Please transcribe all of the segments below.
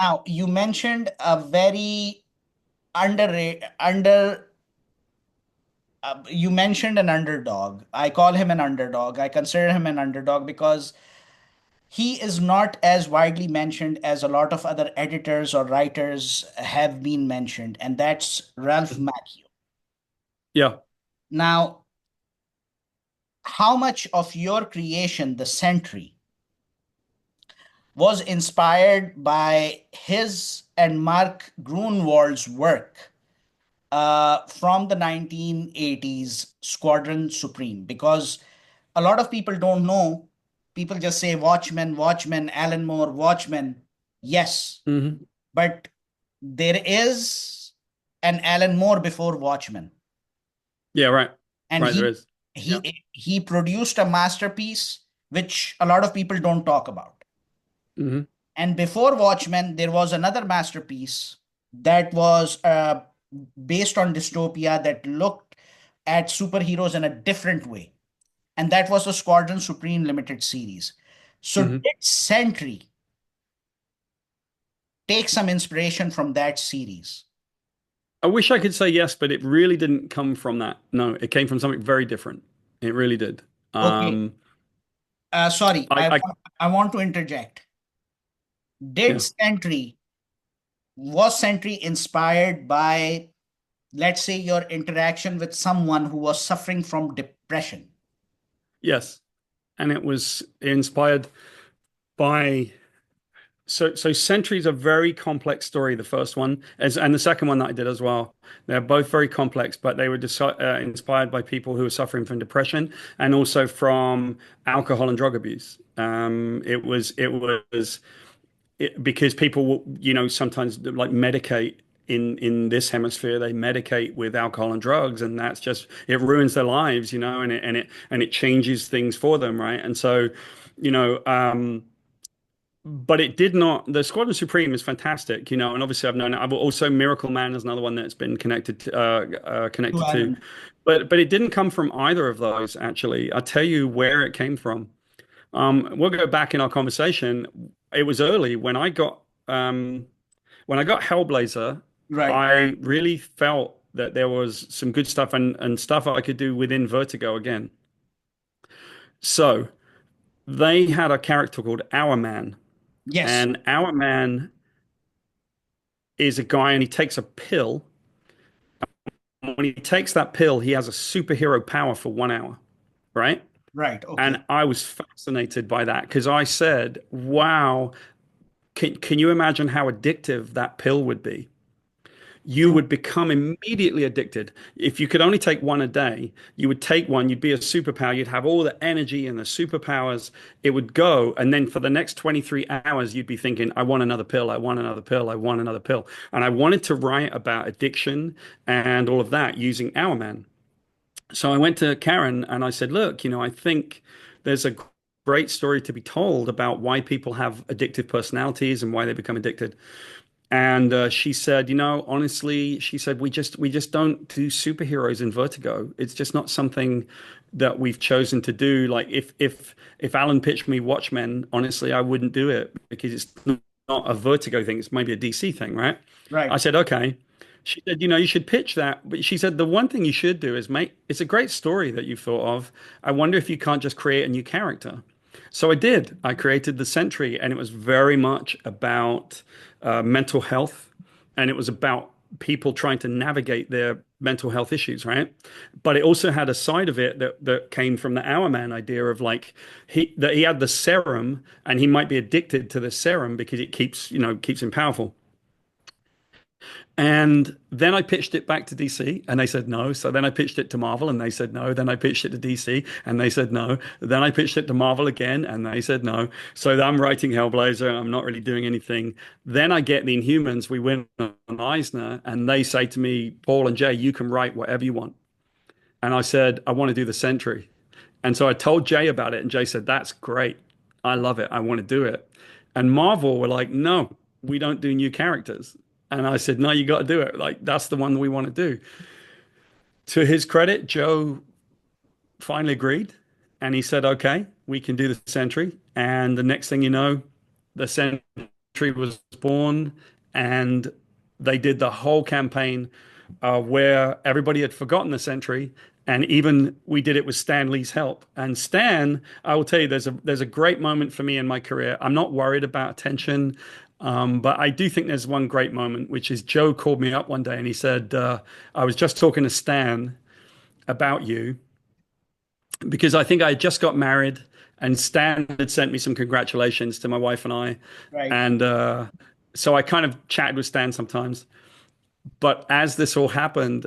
Now, you mentioned a very under you mentioned an underdog. I call him an underdog. I consider him an underdog because he is not as widely mentioned as a lot of other editors or writers have been mentioned, and that's Ralph Macchio. Yeah. Now, how much of your creation, the Sentry, was inspired by his and Mark Grunwald's work from the 1980s Squadron Supreme? Because a lot of people don't know. People just say Watchmen, Watchmen, Alan Moore, Watchmen. Yes, Hmm. but there is an Alan Moore before Watchmen, Yeah, right. and Right, there he is. Yeah. he produced a masterpiece which a lot of people don't talk about. Hmm. And before Watchmen, there was another masterpiece that was based on dystopia that looked at superheroes in a different way. And that was the Squadron Supreme Limited series. So Hmm. did Sentry take some inspiration from that series? I wish I could say yes, but it really didn't come from that. No, it came from something very different. It really did. Okay. Um, Sorry, I I want to interject. Did yeah, Sentry Was Sentry inspired by, let's say, your interaction with someone who was suffering from depression? yes, and it was inspired by so Sentry's a very complex story. The first one, as and the second one that I did as well. They're both very complex, but they were inspired by people who were suffering from depression and also from alcohol and drug abuse. Because people will, sometimes like medicate in this hemisphere. They medicate with alcohol and drugs, and that's just it ruins their lives, and it changes things for them, right? And so, you know, but it did not. The Squadron Supreme is fantastic, and obviously I've known it. I've also Miracle Man is another one that's been To connected to, Alan. but it didn't come from either of those actually. I'll tell you where it came from. We'll go back in our conversation. It was early when I got Hellblazer. Right. I really felt that there was some good stuff and stuff I could do within Vertigo again. So they had a character called Our Man, Yes. and Our Man is a guy and he takes a pill. When he takes that pill, he has a superhero power for 1 hour, right? Right. Okay. And I was fascinated by that because I said, wow, can you imagine how addictive that pill would be? You True. would become immediately addicted. If you could only take one a day, you would take one, you'd be a superpower, you'd have all the energy and the superpowers. It would go. And then for the next 23 hours, you'd be thinking, I want another pill, I want another pill, I want another pill. And I wanted to write about addiction and all of that using Our Man. So I went to Karen and I said, look, I think there's a great story to be told about why people have addictive personalities and why they become addicted. And she said, honestly, she said we just don't do superheroes in Vertigo. It's just not something that we've chosen to do. Like if Alan pitched me Watchmen, honestly, I wouldn't do it because it's not a Vertigo thing. It's maybe a DC thing, right? I Right. said, okay. She said, you should pitch that. But she said the one thing you should do is it's a great story that you thought of. I wonder if you can't just create a new character. So I did. I created the Sentry, and it was very much about mental health, and it was about people trying to navigate their mental health issues, right? But it also had a side of it that came from the Hour Man idea of like he had the serum, and he might be addicted to the serum because it keeps him powerful. And then I pitched it back to DC and they said no. So then I pitched it to Marvel and they said no. Then I pitched it to DC and they said no. Then I pitched it to Marvel again and they said no. So I'm writing Hellblazer. I'm not really doing anything. Then I get the Inhumans. We win on Eisner and they say to me, Paul and Jay, you can write whatever you want. And I said, I want to do the Sentry. And so I told Jay about it and Jay said, that's great. I love it. I want to do it. And Marvel were like, no, we don't do new characters. And I said, no, you got to do it. Like, that's the one that we want to do. To his credit, Joe finally agreed. And he said, okay, we can do the Sentry. And the next thing you know, the Sentry Sentry was born, and they did the whole campaign where everybody had forgotten the Sentry, and even we did it with Stan Lee's help. And Stan, I will tell you, there's a great moment for me in my career. I'm not worried about attention, but I do think there's one great moment, which is Joe called me up one day and he said, "I was just talking to Stan about you because I think I had just got married." And Stan had sent me some congratulations to my wife and I. Right. And so I kind of chatted with Stan sometimes. But as this all happened,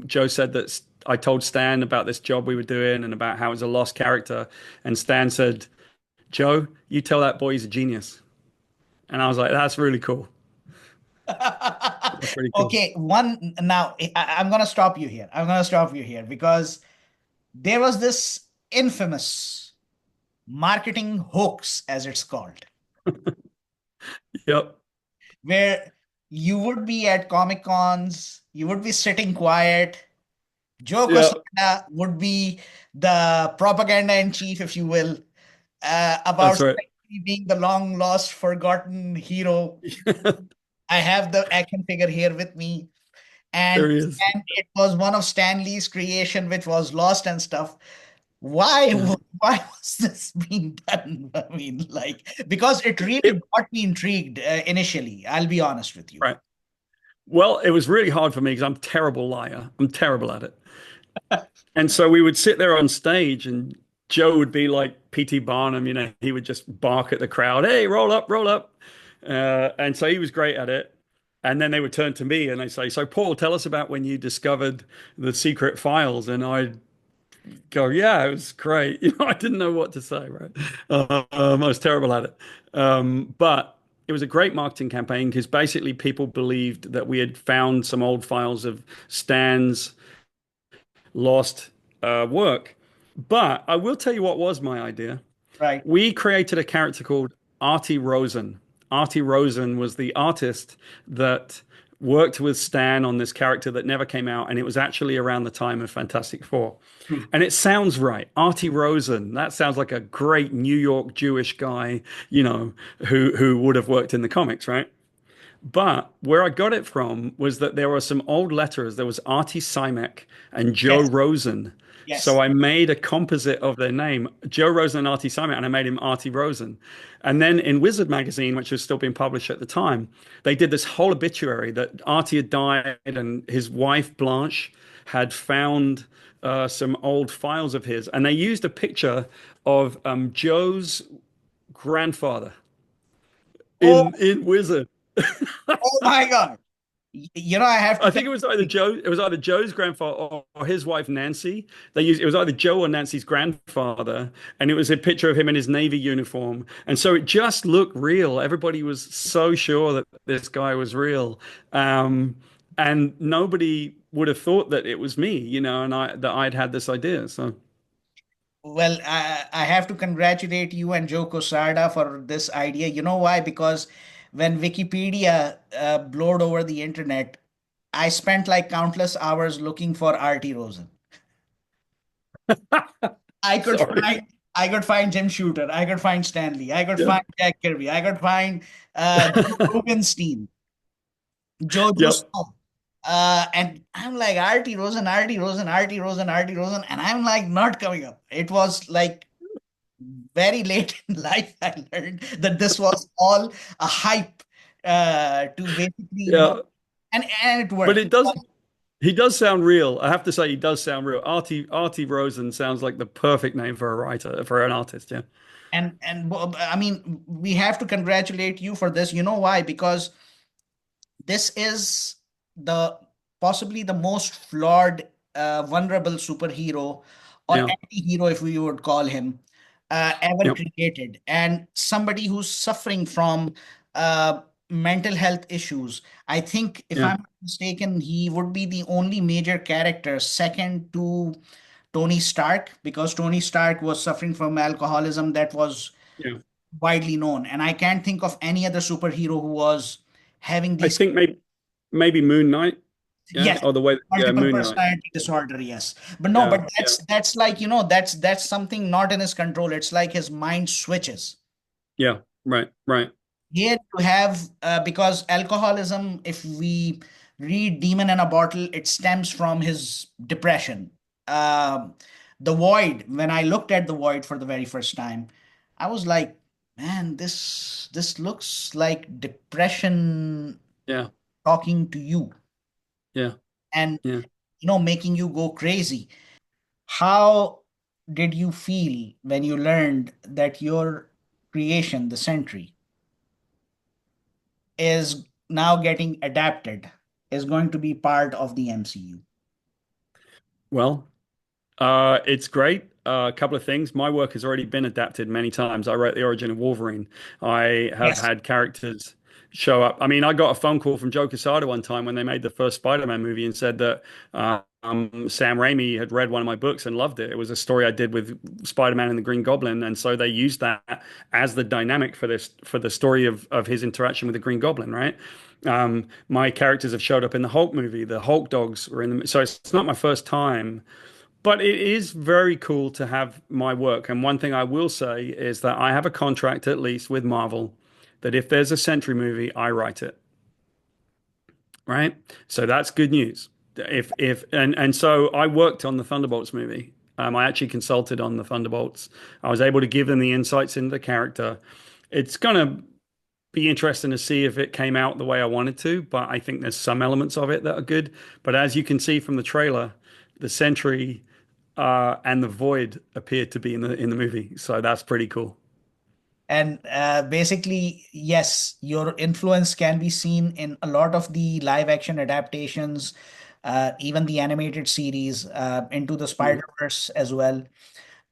Joe said that I told Stan about this job we were doing and about how it was a lost character. And Stan said, "Joe, you tell that boy he's a genius." And I was like, "That's really cool. That's pretty cool." Okay, one now I'm gonna stop you here. I'm gonna stop you here because there was this infamous marketing hoax, as it's called, Yep. where you would be at Comic Cons, you would be sitting quiet. Joe Yep. Quesada would be the propaganda in chief, if you will, about That's right. Sentry being the long lost, forgotten hero. I have the action figure here with me, There he is. and it was one of Stan Lee's creation, which was lost and stuff. Why, Yeah. why was this being done? I mean, like, because it really It, got me intrigued initially. I'll be honest with you. right. Well, it was really hard for me because I'm a terrible liar. I'm terrible at it. And so we would sit there on stage, and Joe would be like P.T. Barnum, he would just bark at the crowd, "Hey, roll up, roll up." And so he was great at it. And then they would turn to me and they say, "So, Paul, tell us about when you discovered the secret files." And I'd go, "Yeah, it was great." I didn't know what to say, right? I was terrible at it. But it was a great marketing campaign because basically people believed that we had found some old files of Stan's lost work. But I will tell you what was my idea. Right. We created a character called Artie Rosen. Artie Rosen was the artist that worked with Stan on this character that never came out, and it was actually around the time of Fantastic Four. True. And it sounds right. Artie Rosen, that sounds like a great New York Jewish guy, who would have worked in the comics, right? But where I got it from was that there were some old letters. There was Artie Simek and Joe Yes. Rosen. So Yes. I made a composite of their name, Joe Rosen and Artie Simek, and I made him Artie Rosen. And then in Wizard magazine, which was still being published at the time, they did this whole obituary that Artie had died and his wife Blanche had found some old files of his, and they used a picture of Joe's grandfather Oh, in Wizard. oh my God. I have to I tell think it was either you. Joe. It was either Joe's grandfather or his wife Nancy. It was either Joe or Nancy's grandfather, and it was a picture of him in his Navy uniform. And so it just looked real. Everybody was so sure that this guy was real, and nobody would have thought that it was me, and I'd had this idea. So Well, I have to congratulate you and Joe Quesada for this idea. You know why? Because when Wikipedia blowed over the internet, I spent like countless hours looking for R.T. Rosen. I could sorry. find I could find Jim Shooter, I could find Stanley, I could Yep. find Jack Kirby, I could find Joe Rubenstein, Joe Yep. Justo. And I'm like R.T. Rosen, R.T. Rosen, R.T. Rosen, R.T. Rosen, and I'm like not coming up. It was like very late in life I learned that this was all a hype to basically, Yeah. and it But worked. it does. He does sound real. I have to say, he does sound real. Artie Rosen sounds like the perfect name for a writer, for an artist. Yeah. I mean, we have to congratulate you for this. You know why? Because this is the possibly the most flawed, vulnerable superhero or Yeah. anti-hero, if we would call him, ever Yep. created, and somebody who's suffering from uh, mental health issues. I think, if Yeah. I'm not mistaken, he would be the only major character, second to Tony Stark, because Tony Stark was suffering from alcoholism that was Yeah. widely known, and I can't think of any other superhero who was having I these. think maybe Moon Knight. Yeah. Yes, Or the way. Yeah. multiple Moon Knight. personality disorder, yes. But no, Yeah. but Yeah. that's like, that's something not in his control. It's like his mind switches. Yeah. Right. Right. Here you have, because alcoholism, if we read Demon in a Bottle, it stems from his depression. Um, the Void, when I looked at the Void for the very first time, I was like, man, this looks like depression Yeah, talking to you yeah, and yeah. making you go crazy. How did you feel when you learned that your creation, the Sentry, is now getting adapted, is going to be part of the MCU? Well, it's great. A couple of things. My work has already been adapted many times. I wrote the origin of Wolverine. I have Yes. had characters show up. I mean, I got a phone call from Joe Quesada one time when they made the first Spider-Man movie and said that Sam Raimi had read one of my books and loved it. It was a story I did with Spider-Man and the Green Goblin, and so they used that as the dynamic for this for the story of his interaction with the Green Goblin, right? My characters have showed up in the Hulk movie. The Hulk dogs were in the, so it's not my first time, but it is very cool to have my work. And one thing I will say is that I have a contract, at least with Marvel, that if there's a Sentry movie, I write it. Right? So that's good news. If and so I worked on the Thunderbolts movie. I actually consulted on the Thunderbolts. I was able to give them the insights into the character. It's gonna be interesting to see if it came out the way I wanted to, but I think there's some elements of it that are good. But as you can see from the trailer, the Sentry and the Void appeared to be in the movie, so that's pretty cool. And basically, yes, your influence can be seen in a lot of the live action adaptations, even the animated series, into the Yeah. Spider-Verse as well.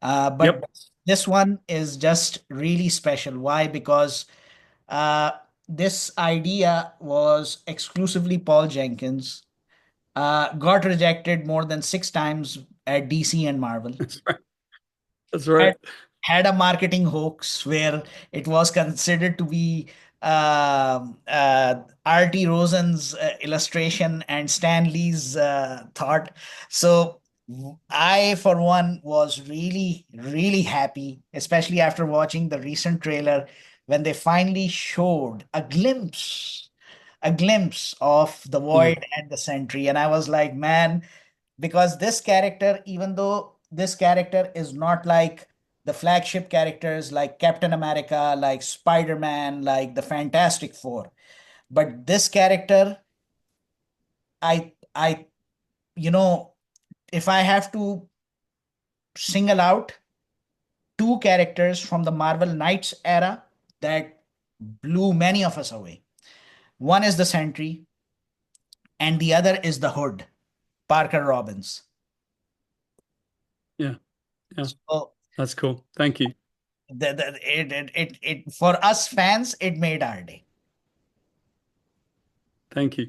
But Yep. this one is just really special. Why? Because uh, this idea was exclusively Paul Jenkins, got rejected more than 6 times at DC and Marvel. That's right. That's had right. had a marketing hoax where it was considered to be R.T. Rosen's illustration and Stan Lee's thought. So I, for one, was really, really happy, especially after watching the recent trailer when they finally showed a glimpse of the Yeah. Void and the Sentry. And I was like, man, because this character, even though this character is not like the flagship characters like Captain America, like Spider-Man, like the Fantastic Four, but this character, I, if I have to single out two characters from the Marvel Knights era that blew many of us away, one is the Sentry, and the other is the Hood, Parker Robbins. Yeah. Yeah. So That's cool. Thank you. for us fans, it made our day. Thank you.